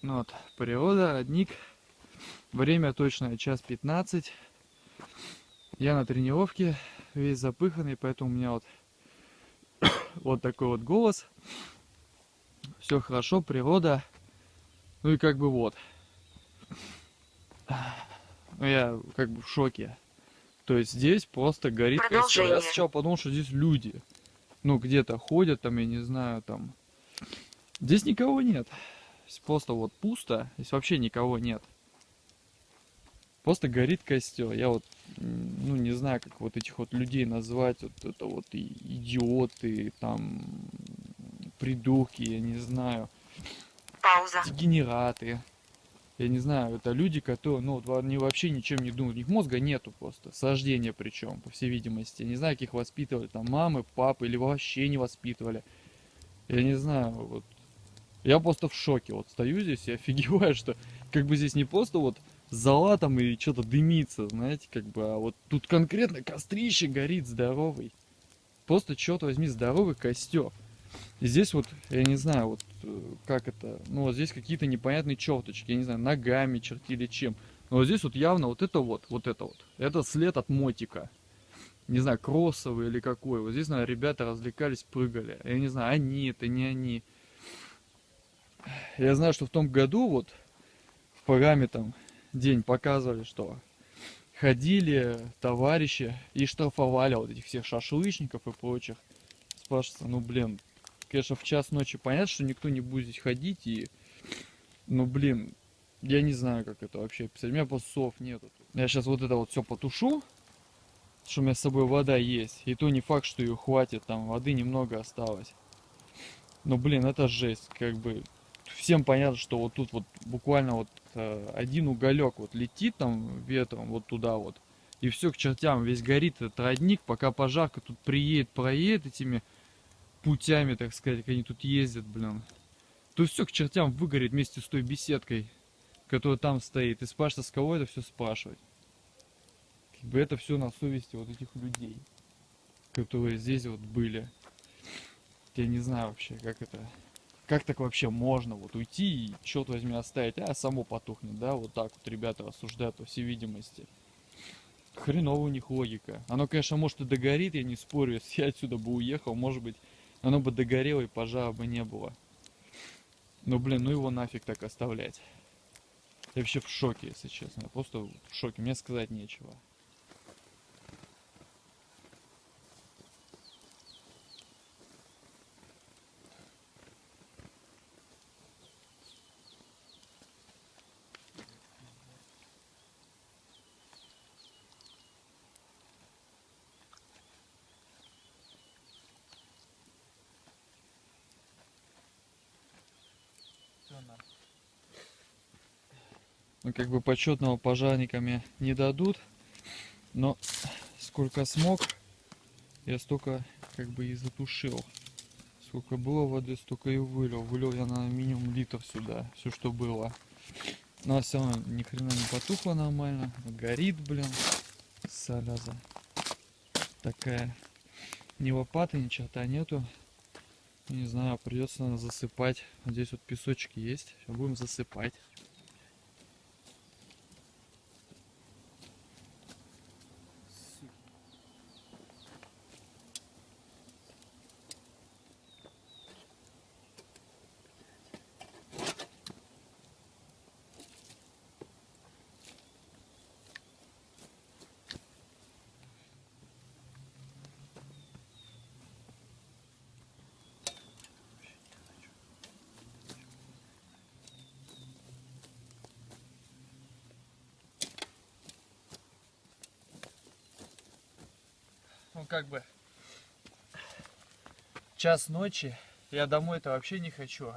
Ну вот, природа, родник. Время точное 1:15. Я на тренировке, весь запыханный, поэтому у меня вот такой вот голос. Все хорошо, природа. Ну и как бы вот. Ну я как бы в шоке. То есть здесь просто горит костер. Я Продолжение. сначала подумал, что здесь люди. Ну где-то ходят там, я не знаю, там. Здесь никого нет. Здесь просто вот пусто. Здесь вообще никого нет. Просто горит костер. Я вот, ну, не знаю, как вот этих вот людей назвать. Вот это вот идиоты, там, придурки, я не знаю. Пауза. Дегенераты. Я не знаю, это люди, которые, ну, вот они вообще ничем не думают. У них мозга нету просто. С рождения причем, по всей видимости. Я не знаю, как их воспитывали, там, мамы, папы, или вообще не воспитывали. Я не знаю, вот. Я просто в шоке. Вот стою здесь и офигеваю, что как бы здесь не просто вот зола там и что-то дымится, знаете, как бы, а вот тут конкретно кострище горит здоровый. Просто, черт возьми, здоровый костер. И здесь вот, я не знаю, вот как это, ну вот здесь какие-то непонятные черточки, я не знаю, ногами чертили чем. Но вот здесь вот явно вот это вот, это след от мотика. Не знаю, кроссовый или какой. Вот здесь, наверное, ребята развлекались, прыгали. Я не знаю, они это, не они. Я знаю, что в том году вот в программе там день показывали, что ходили товарищи и штрафовали вот этих всех шашлычников и прочих. Спрашивается, ну блин, конечно, в час ночи понятно, что никто не будет здесь ходить и, ну блин, я не знаю, как это вообще описать. У меня просто слов нету. Я сейчас вот это вот все потушу, что у меня с собой вода есть. И то не факт, что ее хватит, там воды немного осталось. Но блин, это жесть, как бы. Всем понятно, что вот тут вот буквально вот один уголек вот летит там ветром вот туда вот. И все к чертям, весь горит этот родник, пока пожарка тут приедет, проедет этими путями, так сказать, как они тут ездят, блин. То все к чертям выгорит вместе с той беседкой, которая там стоит. И спрашивается, с кого это все спрашивать. Как бы это все на совести вот этих людей, которые здесь вот были. Я не знаю вообще, как это. Как так вообще можно вот уйти и, черт возьми, оставить, а само потухнет, да, вот так вот ребята рассуждают по всей видимости. Хреново у них логика. Оно, конечно, может и догорит, я не спорю, если я отсюда бы уехал, может быть, оно бы догорело и пожара бы не было. Но, блин, ну его нафиг так оставлять. Я вообще в шоке, если честно. Я просто в шоке, мне сказать нечего. Ну, как бы почетного пожарниками не дадут, но сколько смог, я столько как бы и затушил. Сколько было воды, столько и вылил. Вылил я на минимум литр сюда, все что было. Но все равно ни хрена не потухло нормально. Горит, блин, зараза. Такая. Ни лопаты, ни черта нету. Не знаю, придется засыпать. Вот здесь вот песочек есть. Сейчас будем засыпать. Ну как бы час ночи, я домой-то вообще не хочу.